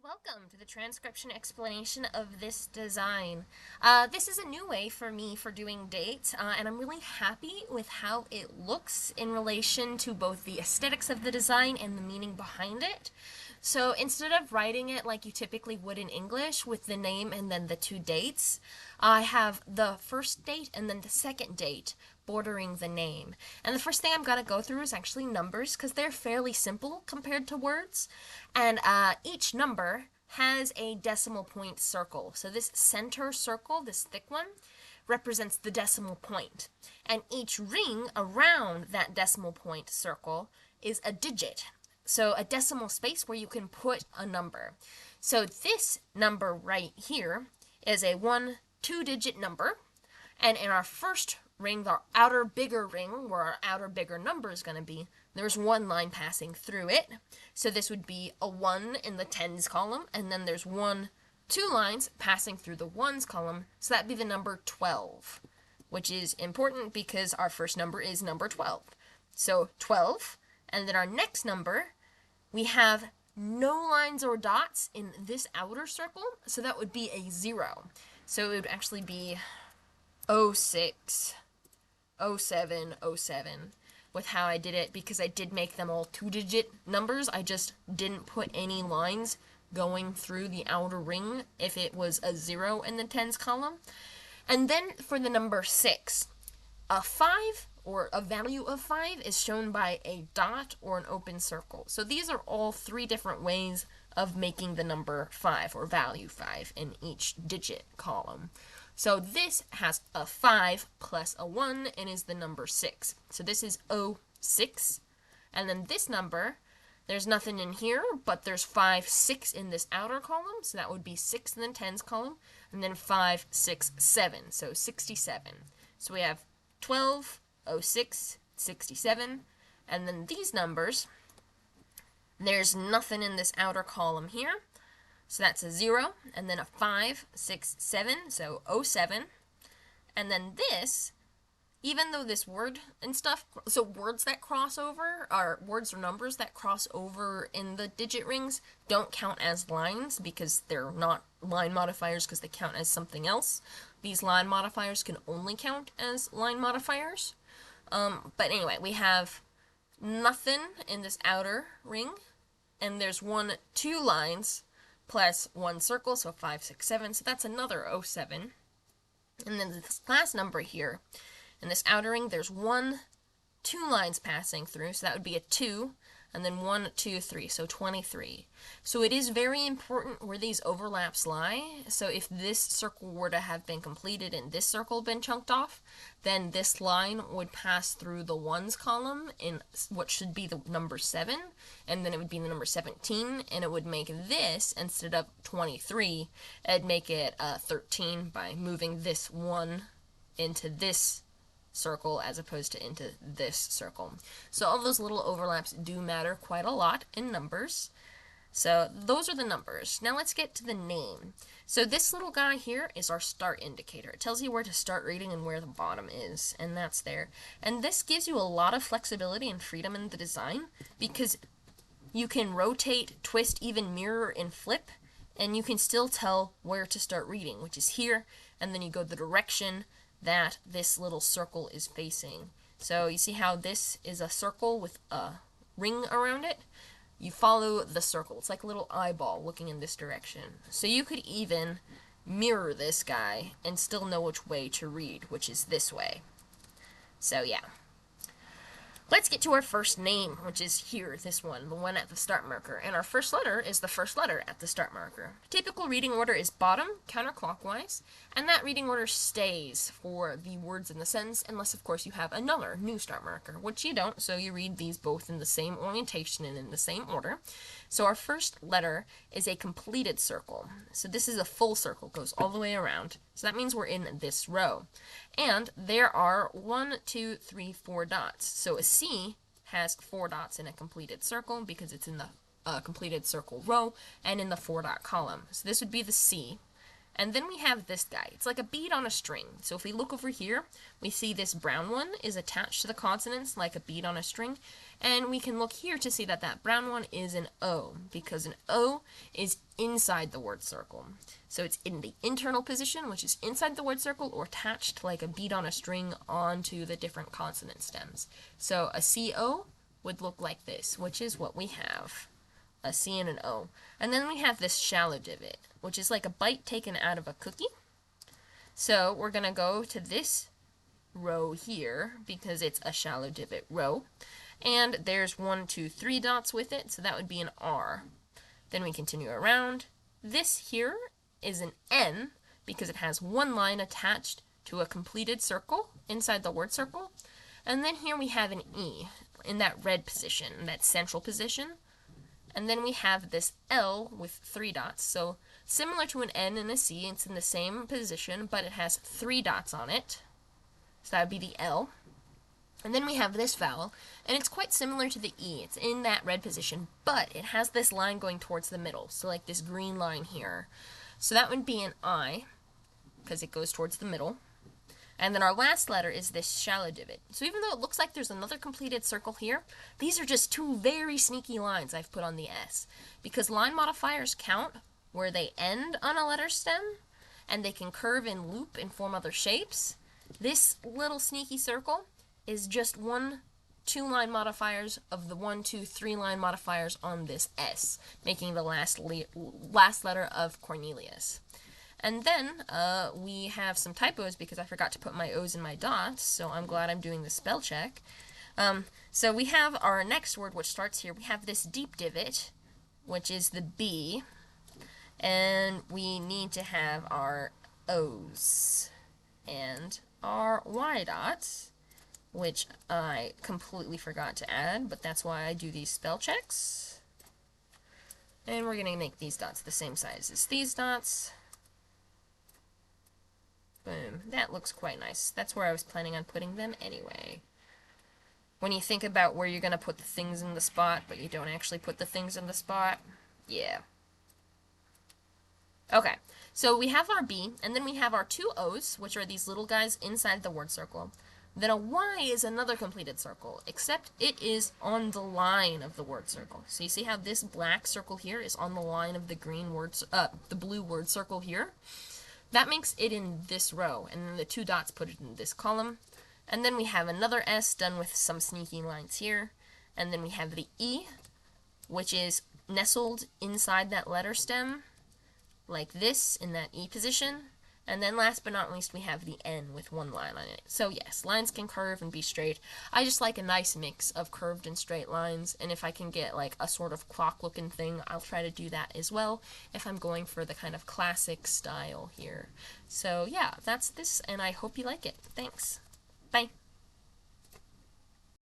Welcome to the transcription explanation of this design. This is a new way for me for doing dates, and I'm really happy with how it looks in relation to both the aesthetics of the design and the meaning behind it. So instead of writing it like you typically would in English with the name and then the two dates, I have the first date and then the second date bordering the name. And the first thing I'm going to go through is actually numbers because they're fairly simple compared to words. And each number has a decimal point circle. So this center circle, this thick one, represents the decimal point. And each ring around that decimal point circle is a digit. So a decimal space where you can put a number. So this number right here is a 2-digit number. And in our first ring, the outer bigger ring, where our outer bigger number is going to be, there's one line passing through it. So this would be a 1 in the tens column, and then there's two lines passing through the ones column, so that'd be the number 12, which is important because our first number is number 12. So 12, and then our next number, we have no lines or dots in this outer circle, so that would be a 0. So it would actually be 06, 07, 07 with how I did it, because I did make them all 2-digit numbers. I just didn't put any lines going through the outer ring if it was a 0 in the tens column. And then for the number 6, a 5 or a value of 5 is shown by a dot or an open circle. So these are all 3 different ways of making the number 5 or value 5 in each digit column. So this has a 5 plus a 1 and is the number 6. So this is 06. And then this number, there's nothing in here, but there's 5, 6 in this outer column. So that would be 6 in the tens column. And then 5, 6, 7. So 67. So we have 12, 06, 67. And then these numbers, there's nothing in this outer column here. So that's a 0, and then a 5, 6, 7, so 07. And then this, even though this word and stuff, so words that cross over, are words or numbers that cross over in the digit rings, don't count as lines because they're not line modifiers because they count as something else. These line modifiers can only count as line modifiers. But anyway, we have nothing in this outer ring, and there's 2 lines plus 1 circle, so 5, 6, 7, so that's another 07. And then this last number here, in this outer ring, there's 2 lines passing through, so that would be a 2, and then 1, 2, 3, so 23. So it is very important where these overlaps lie. So if this circle were to have been completed and this circle been chunked off, then this line would pass through the ones column in what should be the number 7, and then it would be the number 17, and it would make this, instead of 23, it'd make it 13 by moving this 1 into this circle as opposed to into this circle. So all those little overlaps do matter quite a lot in numbers. So those are the numbers. Now let's get to the name. So this little guy here is our start indicator. It tells you where to start reading and where the bottom is, and that's there. And this gives you a lot of flexibility and freedom in the design because you can rotate, twist, even mirror and flip, and you can still tell where to start reading, which is here, and then you go the direction that this little circle is facing. So you see how this is a circle with a ring around it? You follow the circle. It's like a little eyeball looking in this direction. So you could even mirror this guy and still know which way to read, which is this way. So yeah. Let's get to our first name, which is here, this one, the one at the start marker. And our first letter is the first letter at the start marker. Typical reading order is bottom, counterclockwise, and that reading order stays for the words in the sentence, unless, of course, you have another new start marker, which you don't, so you read these both in the same orientation and in the same order. So our first letter is a completed circle. So this is a full circle, goes all the way around. So that means we're in this row. And there are 1, 2, 3, 4 dots. So a C has 4 dots in a completed circle because it's in the completed circle row and in the 4-dot column. So this would be the C. And then we have this guy. It's like a bead on a string. So if we look over here, we see this brown one is attached to the consonants like a bead on a string. And we can look here to see that that brown one is an O, because an O is inside the word circle. So it's in the internal position, which is inside the word circle, or attached like a bead on a string onto the different consonant stems. So a CO would look like this, which is what we have. A C and an O. And then we have this shallow divot, which is like a bite taken out of a cookie. So we're going to go to this row here because it's a shallow divot row. And there's 1, 2, 3 dots with it, so that would be an R. Then we continue around. This here is an N because it has one line attached to a completed circle inside the word circle. And then here we have an E in that red position, in that central position. And then we have this L with 3 dots. So similar to an N and a C, it's in the same position, but it has 3 dots on it. So that would be the L. And then we have this vowel, and it's quite similar to the E. It's in that red position, but it has this line going towards the middle. So like this green line here. So that would be an I, because it goes towards the middle. And then our last letter is this shallow divot. So even though it looks like there's another completed circle here, these are just 2 very sneaky lines I've put on the S. Because line modifiers count where they end on a letter stem, and they can curve and loop and form other shapes. This little sneaky circle is just 1, 2 line modifiers of the 1, 2, 3 line modifiers on this S, making the last letter of Cornelius. And then we have some typos because I forgot to put my O's in my dots, so I'm glad I'm doing the spell check. So we have our next word, which starts here. We have this deep divot, which is the B, and we need to have our O's and our Y dots, which I completely forgot to add, but that's why I do these spell checks. And we're going to make these dots the same size as these dots. Boom. That looks quite nice. That's where I was planning on putting them anyway. When you think about where you're going to put the things in the spot, but you don't actually put the things in the spot, yeah. Okay, so we have our B, and then we have our 2 O's, which are these little guys inside the word circle. Then a Y is another completed circle, except it is on the line of the word circle. So you see how this black circle here is on the line of the green word, the blue word circle here? That makes it in this row, and then the 2 dots put it in this column. And then we have another S done with some sneaky lines here. And then we have the E, which is nestled inside that letter stem, like this, in that E position. And then last but not least, we have the N with 1 line on it. So yes, lines can curve and be straight. I just like a nice mix of curved and straight lines, and if I can get like a sort of clock-looking thing, I'll try to do that as well if I'm going for the kind of classic style here. So yeah, that's this, and I hope you like it. Thanks. Bye.